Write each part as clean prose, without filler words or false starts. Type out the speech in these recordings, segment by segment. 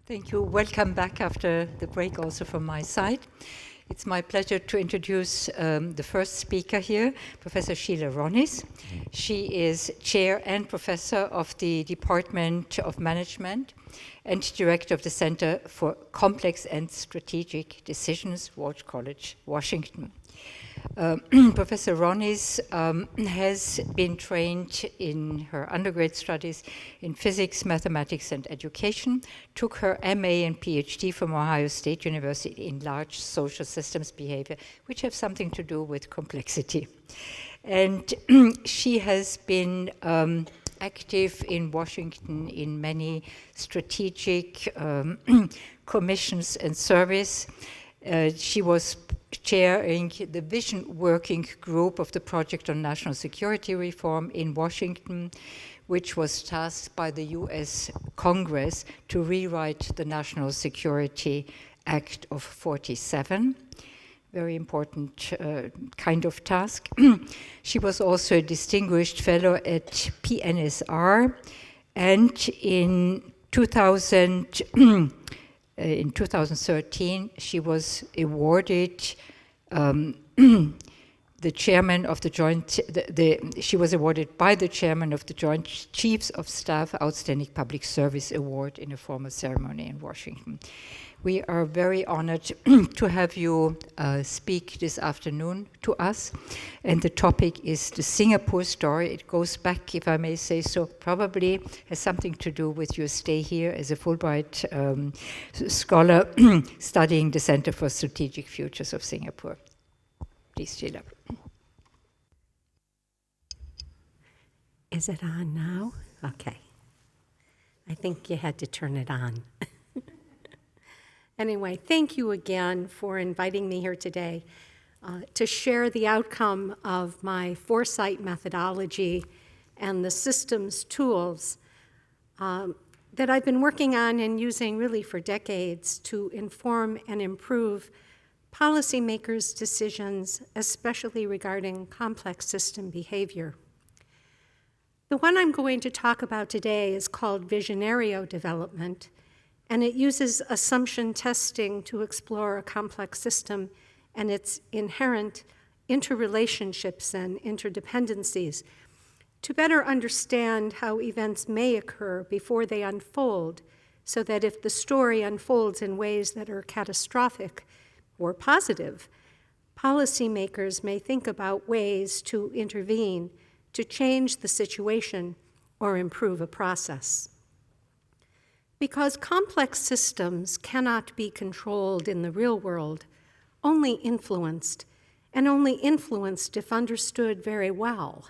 Thank you. Welcome back after the break also from my side. It's my pleasure to introduce the first speaker here, Professor Sheila Ronis. She is chair and professor of the Department of Management and director of the Center for Complex and Strategic Decisions, Walsh College, Washington. Professor Ronis has been trained in her undergrad studies in physics, mathematics, and education, took her MA and PhD from Ohio State University in large social systems behavior, which have something to do with complexity. And she has been active in Washington in many strategic commissions and service. She was chairing the Vision Working Group of the Project on National Security Reform in Washington, which was tasked by the US Congress to rewrite the National Security Act of 47. Very important kind of task. She was also a distinguished fellow at PNSR, and in 2013, she was awarded the chairman of the Joint. She was awarded by the chairman of the Joint Chiefs of Staff Outstanding Public Service Award in a formal ceremony in Washington. We are very honored to have you speak this afternoon to us, and the topic is the Singapore story. It goes back, if I may say so, probably has something to do with your stay here as a Fulbright scholar studying the Center for Strategic Futures of Singapore. Please, Sheila. Is it on now? Okay. I think you had to turn it on. Anyway, thank you again for inviting me here today to share the outcome of my foresight methodology and the systems tools that I've been working on and using really for decades to inform and improve policymakers' decisions, especially regarding complex system behavior. The one I'm going to talk about today is called Visionario development, and it uses assumption testing to explore a complex system and its inherent interrelationships and interdependencies to better understand how events may occur before they unfold, so that if the story unfolds in ways that are catastrophic or positive, policymakers may think about ways to intervene to change the situation or improve a process. Because complex systems cannot be controlled in the real world, only influenced, and only influenced if understood very well.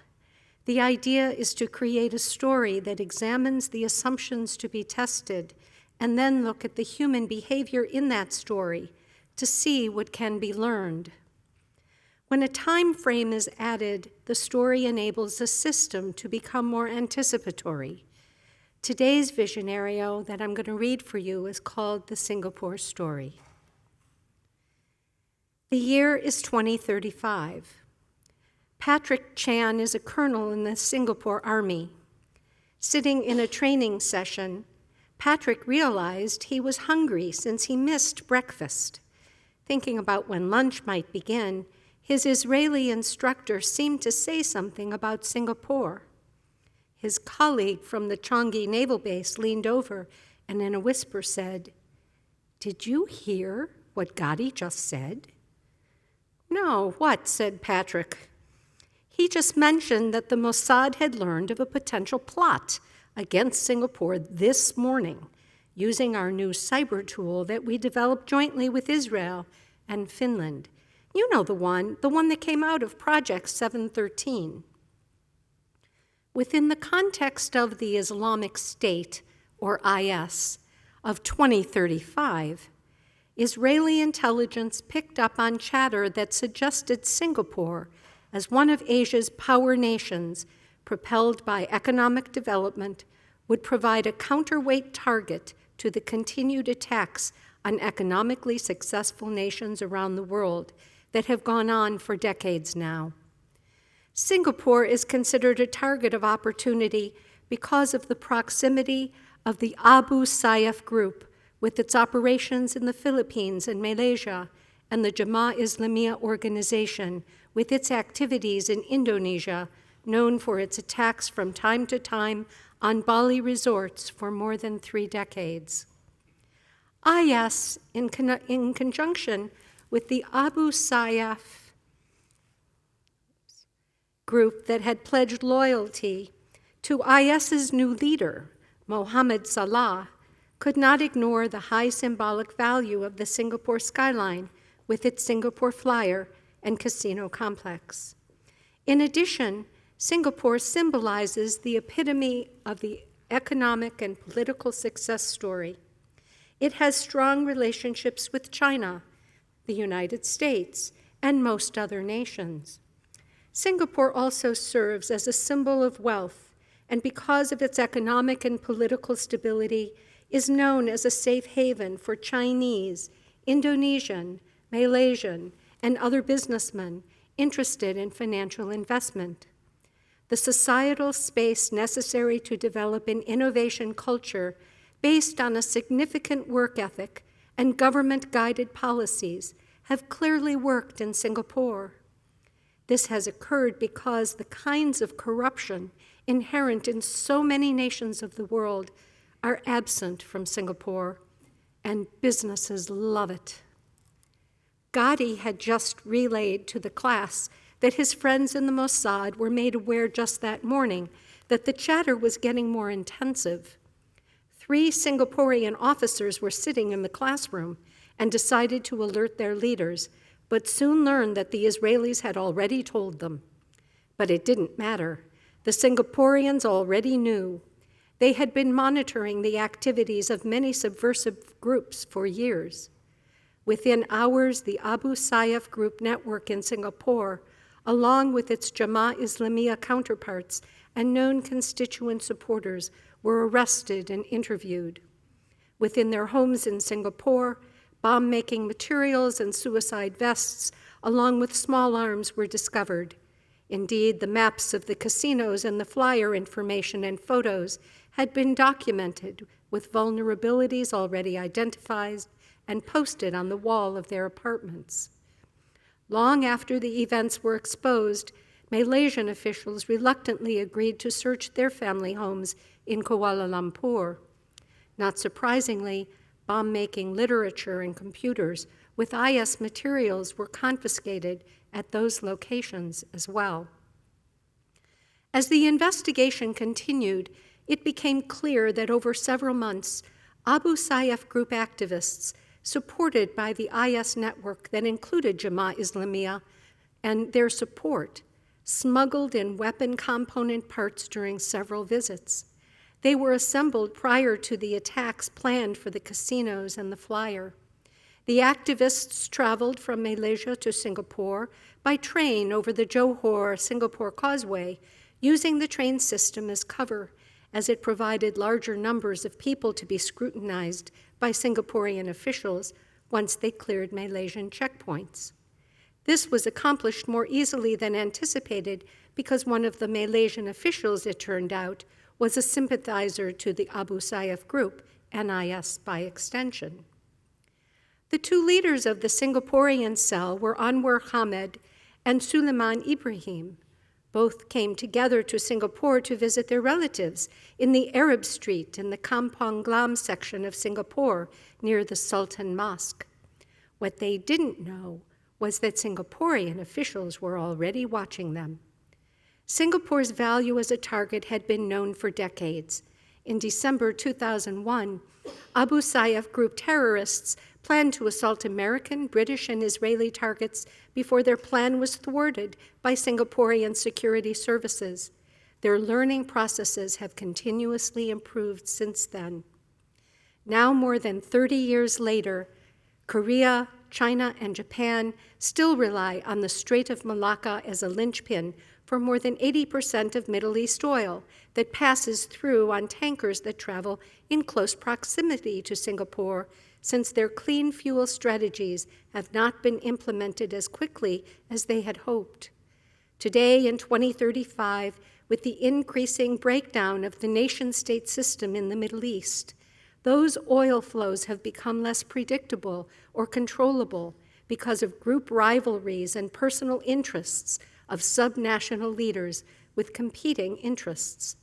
The idea is to create a story that examines the assumptions to be tested and then look at the human behavior in that story to see what can be learned. When a time frame is added, the story enables the system to become more anticipatory. Today's visionario that I'm going to read for you is called The Singapore Story. The year is 2035. Patrick Chan is a colonel in the Singapore Army. Sitting in a training session, Patrick realized he was hungry since he missed breakfast. Thinking about when lunch might begin, his Israeli instructor seemed to say something about Singapore. His colleague from the Changi Naval Base leaned over and in a whisper said, "Did you hear what Gotti just said?" "No, what?" said Patrick. "He just mentioned that the Mossad had learned of a potential plot against Singapore this morning using our new cyber tool that we developed jointly with Israel and Finland. You know the one that came out of Project 713. Within the context of the Islamic State, or IS, of 2035, Israeli intelligence picked up on chatter that suggested Singapore as one of Asia's power nations, propelled by economic development, would provide a counterweight target to the continued attacks on economically successful nations around the world that have gone on for decades now. Singapore is considered a target of opportunity because of the proximity of the Abu Sayyaf group, with its operations in the Philippines and Malaysia, and the Jemaah Islamiyah organization, with its activities in Indonesia, known for its attacks from time to time on Bali resorts for more than 3 decades. IS, in conjunction with the Abu Sayyaf group that had pledged loyalty to IS's new leader, Mohammed Salah, could not ignore the high symbolic value of the Singapore skyline with its Singapore Flyer and casino complex. In addition, Singapore symbolizes the epitome of the economic and political success story. It has strong relationships with China, the United States, and most other nations. Singapore also serves as a symbol of wealth, and because of its economic and political stability, is known as a safe haven for Chinese, Indonesian, Malaysian, and other businessmen interested in financial investment. The societal space necessary to develop an innovation culture based on a significant work ethic and government-guided policies have clearly worked in Singapore. This has occurred because the kinds of corruption inherent in so many nations of the world are absent from Singapore, and businesses love it. Gotti had just relayed to the class that his friends in the Mossad were made aware just that morning that the chatter was getting more intensive. 3 Singaporean officers were sitting in the classroom and decided to alert their leaders, but soon learned that the Israelis had already told them. But it didn't matter. The Singaporeans already knew. They had been monitoring the activities of many subversive groups for years. Within hours, the Abu Sayyaf group network in Singapore, along with its Jemaah Islamiyah counterparts and known constituent supporters, were arrested and interviewed. Within their homes in Singapore, bomb-making materials and suicide vests, along with small arms, were discovered. Indeed, the maps of the casinos and the flyer information and photos had been documented with vulnerabilities already identified and posted on the wall of their apartments. Long after the events were exposed, Malaysian officials reluctantly agreed to search their family homes in Kuala Lumpur. Not surprisingly, bomb-making literature and computers with IS materials were confiscated at those locations as well. As the investigation continued, it became clear that over several months, Abu Sayyaf group activists, supported by the IS network that included Jemaah Islamiyah and their support, smuggled in weapon component parts during several visits. They were assembled prior to the attacks planned for the casinos and the flyer. The activists traveled from Malaysia to Singapore by train over the Johor-Singapore Causeway, using the train system as cover, as it provided larger numbers of people to be scrutinized by Singaporean officials once they cleared Malaysian checkpoints. This was accomplished more easily than anticipated because one of the Malaysian officials, it turned out, was a sympathizer to the Abu Sayyaf group, NIS by extension. The 2 leaders of the Singaporean cell were Anwar Hamed and Sulaiman Ibrahim. Both came together to Singapore to visit their relatives in the Arab Street in the Kampong Glam section of Singapore near the Sultan Mosque. What they didn't know was that Singaporean officials were already watching them. Singapore's value as a target had been known for decades. In December 2001, Abu Sayyaf group terrorists planned to assault American, British, and Israeli targets before their plan was thwarted by Singaporean security services. Their learning processes have continuously improved since then. Now, more than 30 years later, Korea, China, and Japan still rely on the Strait of Malacca as a linchpin for more than 80% of Middle East oil that passes through on tankers that travel in close proximity to Singapore, since their clean fuel strategies have not been implemented as quickly as they had hoped. Today, in 2035, with the increasing breakdown of the nation-state system in the Middle East, those oil flows have become less predictable or controllable because of group rivalries and personal interests of subnational leaders with competing interests.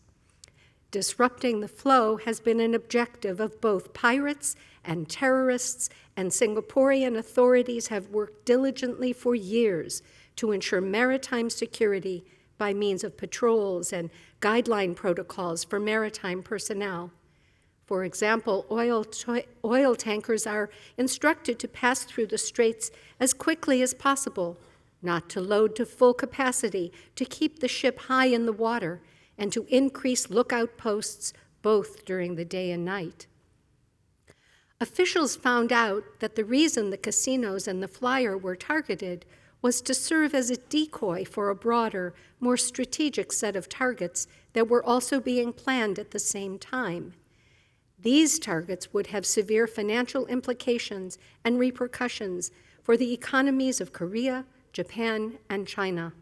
Disrupting the flow has been an objective of both pirates and terrorists, and Singaporean authorities have worked diligently for years to ensure maritime security by means of patrols and guideline protocols for maritime personnel. For example, oil tankers are instructed to pass through the straits as quickly as possible, not to load to full capacity, to keep the ship high in the water, and to increase lookout posts both during the day and night. Officials found out that the reason the casinos and the flyer were targeted was to serve as a decoy for a broader, more strategic set of targets that were also being planned at the same time. These targets would have severe financial implications and repercussions for the economies of Korea, Japan, and China.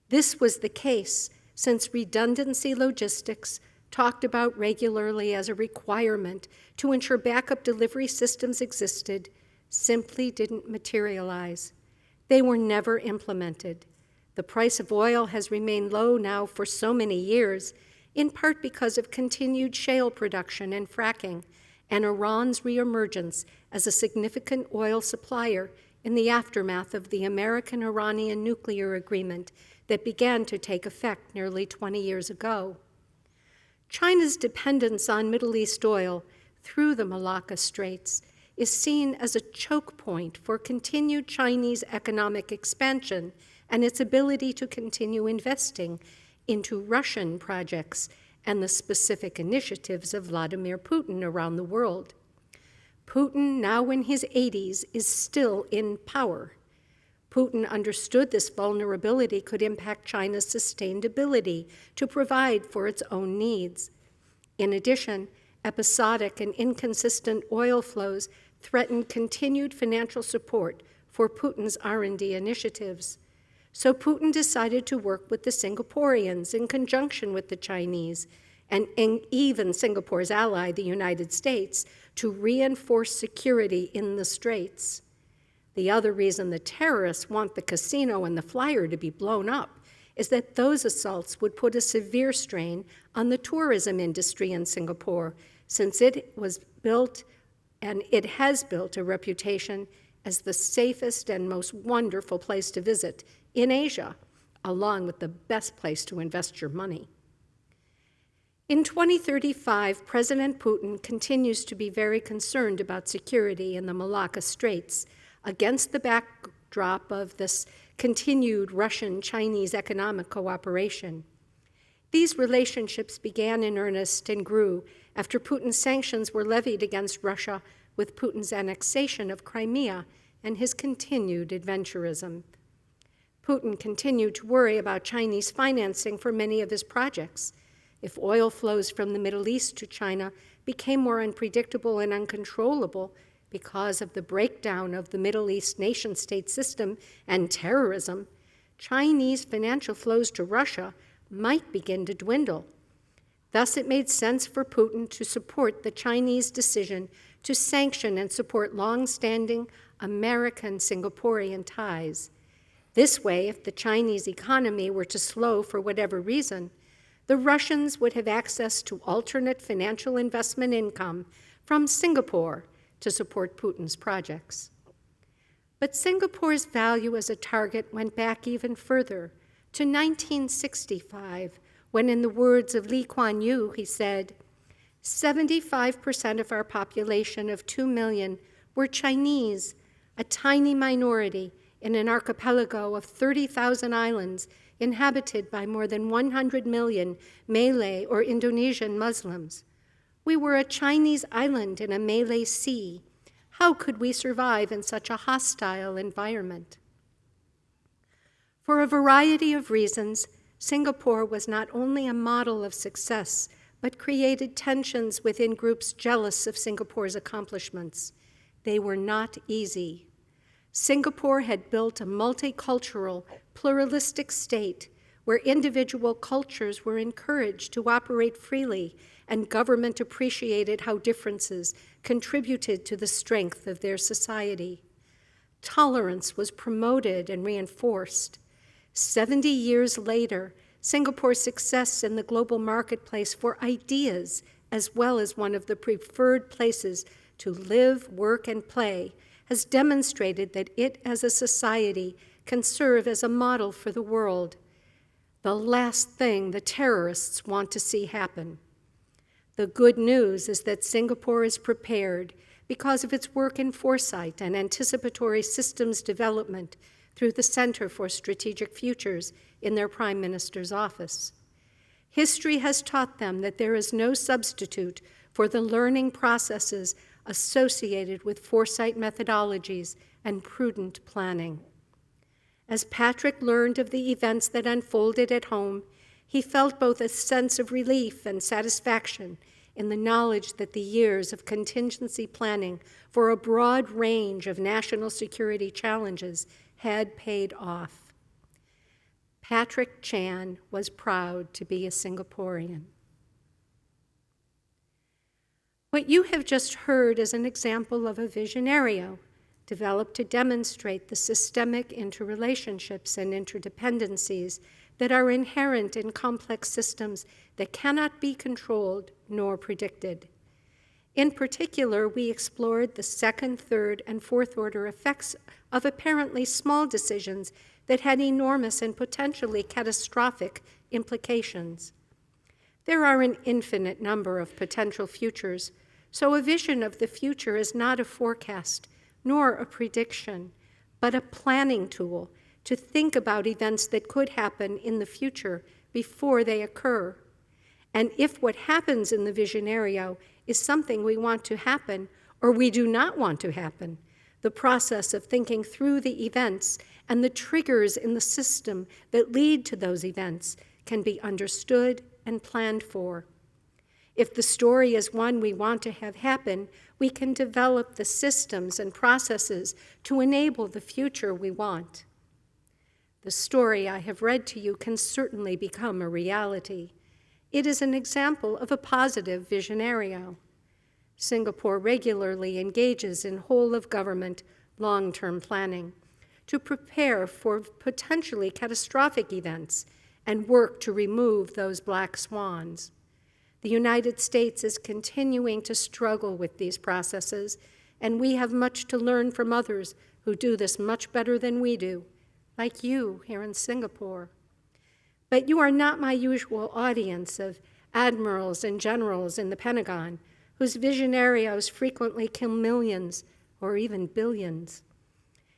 This was the case since redundancy logistics, talked about regularly as a requirement to ensure backup delivery systems existed, simply didn't materialize. They were never implemented. The price of oil has remained low now for so many years, in part because of continued shale production and fracking, and Iran's reemergence as a significant oil supplier in the aftermath of the American-Iranian nuclear agreement that began to take effect nearly 20 years ago. China's dependence on Middle East oil through the Malacca Straits is seen as a choke point for continued Chinese economic expansion and its ability to continue investing into Russian projects and the specific initiatives of Vladimir Putin around the world. Putin, now in his 80s, is still in power. Putin understood this vulnerability could impact China's sustained ability to provide for its own needs. In addition, episodic and inconsistent oil flows threatened continued financial support for Putin's R&D initiatives. So Putin decided to work with the Singaporeans in conjunction with the Chinese, and even Singapore's ally, the United States, to reinforce security in the Straits. The other reason the terrorists want the casino and the flyer to be blown up is that those assaults would put a severe strain on the tourism industry in Singapore, since it was built and it has built a reputation as the safest and most wonderful place to visit in Asia, along with the best place to invest your money. In 2035, President Putin continues to be very concerned about security in the Malacca Straits against the backdrop of this continued Russian-Chinese economic cooperation. These relationships began in earnest and grew after Putin's sanctions were levied against Russia with Putin's annexation of Crimea and his continued adventurism. Putin continued to worry about Chinese financing for many of his projects. If oil flows from the Middle East to China became more unpredictable and uncontrollable because of the breakdown of the Middle East nation-state system and terrorism, Chinese financial flows to Russia might begin to dwindle. Thus, it made sense for Putin to support the Chinese decision to sanction and support long-standing American-Singaporean ties. This way, if the Chinese economy were to slow for whatever reason, the Russians would have access to alternate financial investment income from Singapore to support Putin's projects. But Singapore's value as a target went back even further, to 1965, when, in the words of Lee Kuan Yew, he said, 75% of our population of 2 million were Chinese, a tiny minority in an archipelago of 30,000 islands inhabited by more than 100 million Malay or Indonesian Muslims. We were a Chinese island in a Malay sea. How could we survive in such a hostile environment? For a variety of reasons, Singapore was not only a model of success, but created tensions within groups jealous of Singapore's accomplishments. They were not easy. Singapore had built a multicultural, pluralistic state where individual cultures were encouraged to operate freely and government appreciated how differences contributed to the strength of their society. Tolerance was promoted and reinforced. 70 years later, Singapore's success in the global marketplace for ideas, as well as one of the preferred places to live, work, and play, has demonstrated that it as a society can serve as a model for the world. The last thing the terrorists want to see happen. The good news is that Singapore is prepared because of its work in foresight and anticipatory systems development through the Center for Strategic Futures in their Prime Minister's office. History has taught them that there is no substitute for the learning processes associated with foresight methodologies and prudent planning. As Patrick learned of the events that unfolded at home, he felt both a sense of relief and satisfaction in the knowledge that the years of contingency planning for a broad range of national security challenges had paid off. Patrick Chan was proud to be a Singaporean. What you have just heard is an example of a visionario developed to demonstrate the systemic interrelationships and interdependencies that are inherent in complex systems that cannot be controlled nor predicted. In particular, we explored the second, third, and fourth order effects of apparently small decisions that had enormous and potentially catastrophic implications. There are an infinite number of potential futures, so a vision of the future is not a forecast nor a prediction, but a planning tool to think about events that could happen in the future before they occur. And if what happens in the visionario is something we want to happen or we do not want to happen, the process of thinking through the events and the triggers in the system that lead to those events can be understood and planned for. If the story is one we want to have happen, we can develop the systems and processes to enable the future we want. The story I have read to you can certainly become a reality. It is an example of a positive visionario. Singapore regularly engages in whole-of-government, long-term planning to prepare for potentially catastrophic events and work to remove those black swans. The United States is continuing to struggle with these processes, and we have much to learn from others who do this much better than we do, like you here in Singapore. But you are not my usual audience of admirals and generals in the Pentagon, whose visionarios frequently kill millions or even billions.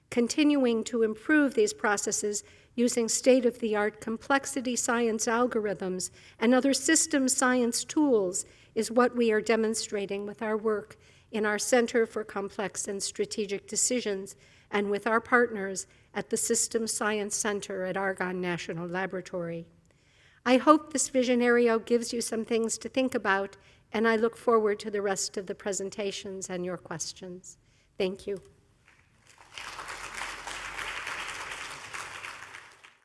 Continuing to improve these processes using state-of-the-art complexity science algorithms and other system science tools is what we are demonstrating with our work in our Center for Complex and Strategic Decisions and with our partners at the Systems Science Center at Argonne National Laboratory. I hope this visionario gives you some things to think about, and I look forward to the rest of the presentations and your questions. Thank you.